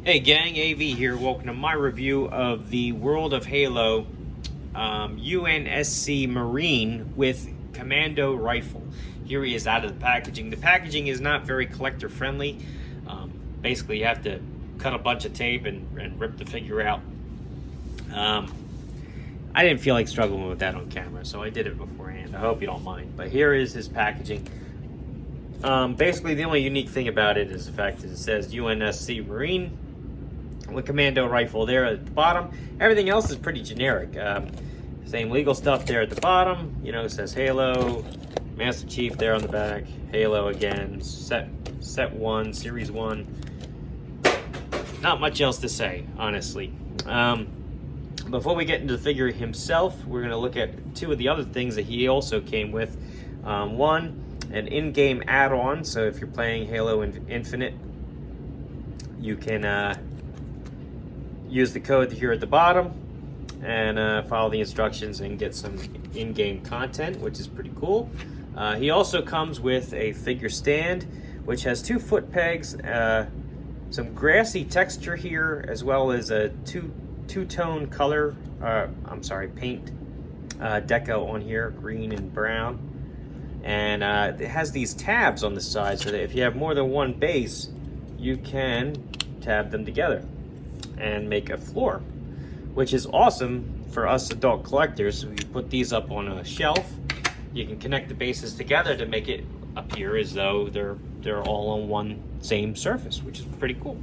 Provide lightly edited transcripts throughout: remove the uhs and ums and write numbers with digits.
Hey gang, AV here. Welcome to my review of the World of Halo UNSC Marine with Commando Rifle. Here he is out of the packaging. The packaging is not very collector friendly. Basically, you have to cut a bunch of tape and rip the figure out. I didn't feel like struggling with that on camera, so I did it beforehand. I hope you don't mind. But here is his packaging. Basically, the only unique thing about it is the fact that it says UNSC Marine with Commando Rifle there at the bottom. Everything else is pretty generic. Same legal stuff there at the bottom. You know, it says Halo, Master Chief there on the back, Halo again, set 1, Series 1. Not much else to say, honestly. Before we get into the figure himself, we're going to look at two of the other things that he also came with. One, an in-game add-on. So if you're playing Halo Infinite, you can use the code here at the bottom and follow the instructions and get some in-game content, which is pretty cool. He also comes with a figure stand, which has 2 foot pegs, some grassy texture here, as well as a two-tone color, paint deco on here, green and brown. And it has these tabs on the side so that if you have more than one base, you can tab them together and make a floor, which is awesome for us adult collectors. So you put these up on a shelf, you can connect the bases together to make it appear as though they're all on one same surface, which is pretty cool.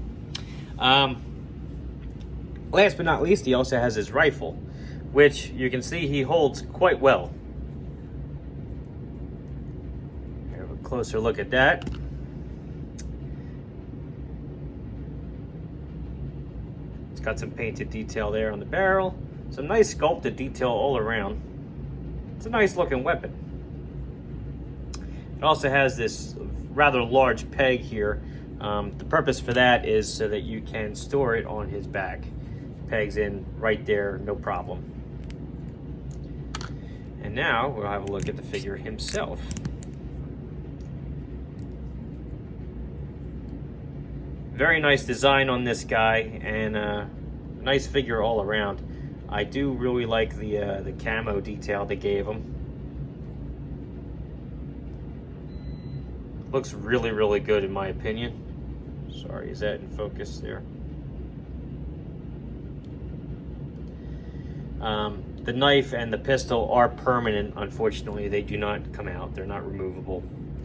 Last but not least, he also has his rifle, which you can see he holds quite well. Have a closer look at that. It's got some painted detail there on the barrel, some nice sculpted detail all around. It's a nice looking weapon. It also has this rather large peg here. The purpose for that is so that you can store it on his back. Pegs in right there, no problem. And now we'll have a look at the figure himself. Very nice design on this guy, and nice figure all around. I do really like the camo detail they gave him. Looks really, really good in my opinion. Sorry, is that in focus there? The knife and the pistol are permanent. Unfortunately, they do not come out. They're not removable.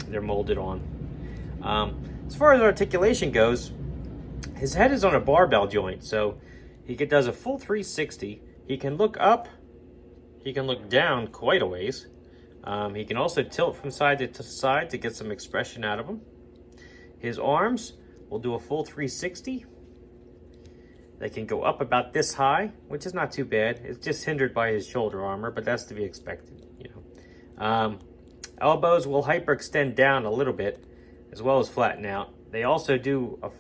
They're molded on. As far as articulation goes, his head is on a barbell joint, so he does a full 360. He can look up. He can look down quite a ways. He can also tilt from side to side to get some expression out of him. His arms will do a full 360. They can go up about this high, which is not too bad. It's just hindered by his shoulder armor, but that's to be expected, you know. Elbows will hyperextend down a little bit, as well as flatten out. They also do a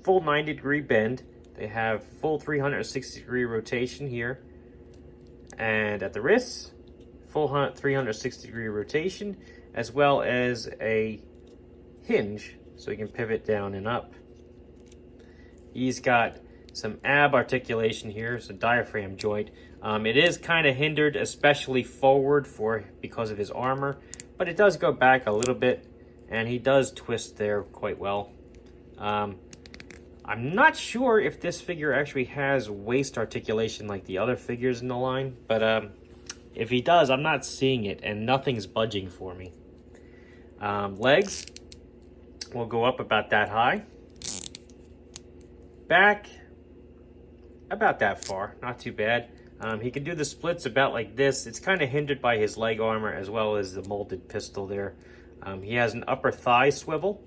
full 90-degree bend. They have full 360-degree rotation here. And at the wrists, full 360-degree rotation, as well as a hinge, so you can pivot down and up. He's got some ab articulation here, so diaphragm joint. It is kind of hindered, especially forward because of his armor, but it does go back a little bit, and he does twist there quite well. I'm not sure if this figure actually has waist articulation like the other figures in the line, but if he does, I'm not seeing it, and nothing's budging for me. Legs will go up about that high. Back, about that far, not too bad. He can do the splits about like this. It's kind of hindered by his leg armor as well as the molded pistol there. He has an upper thigh swivel,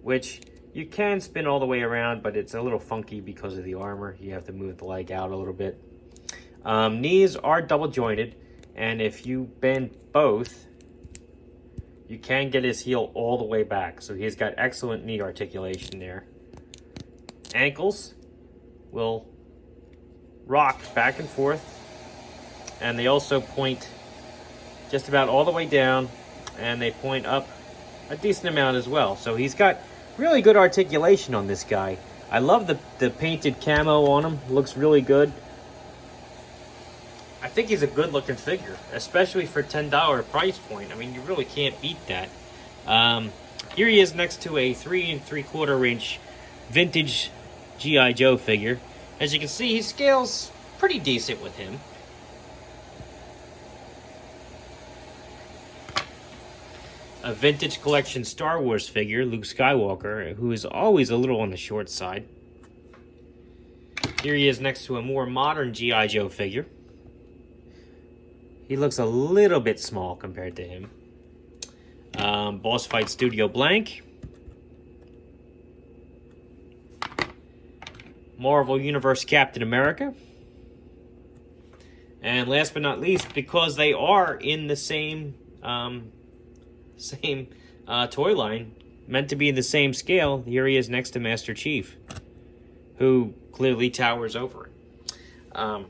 which you can spin all the way around, but it's a little funky because of the armor. You have to move the leg out a little bit. Knees are double jointed, and if you bend both, you can get his heel all the way back. So he's got excellent knee articulation there. Ankles will rock back and forth, and they also point just about all the way down, and they point up a decent amount as well. So he's got really good articulation on this guy. I love the painted camo on him. Looks really good. I think he's a good looking figure, especially for $10 price point. I mean, you really can't beat that. Here he is next to a 3 3/4 inch vintage G.I. Joe figure. As you can see, he scales pretty decent with him. A vintage collection Star Wars figure, Luke Skywalker, who is always a little on the short side. Here he is next to a more modern G.I. Joe figure. He looks a little bit small compared to him. Boss Fight Studio Blank. Marvel Universe Captain America. And last but not least, because they are in the same toy line, meant to be in the same scale, here he is next to Master Chief, who clearly towers over it.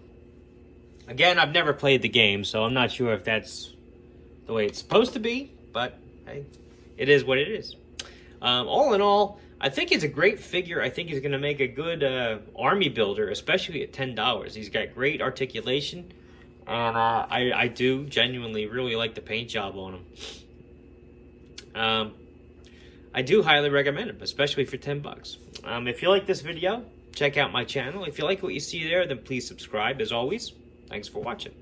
Again, I've never played the game, so I'm not sure if that's the way it's supposed to be, but hey, it is what it is. All in all, I think it's a great figure. I think he's going to make a good army builder, especially at $10. He's got great articulation, and I do genuinely really like the paint job on him. I do highly recommend him, especially for $10. If you like this video, check out my channel. If you like what you see there, then please subscribe. As always, thanks for watching.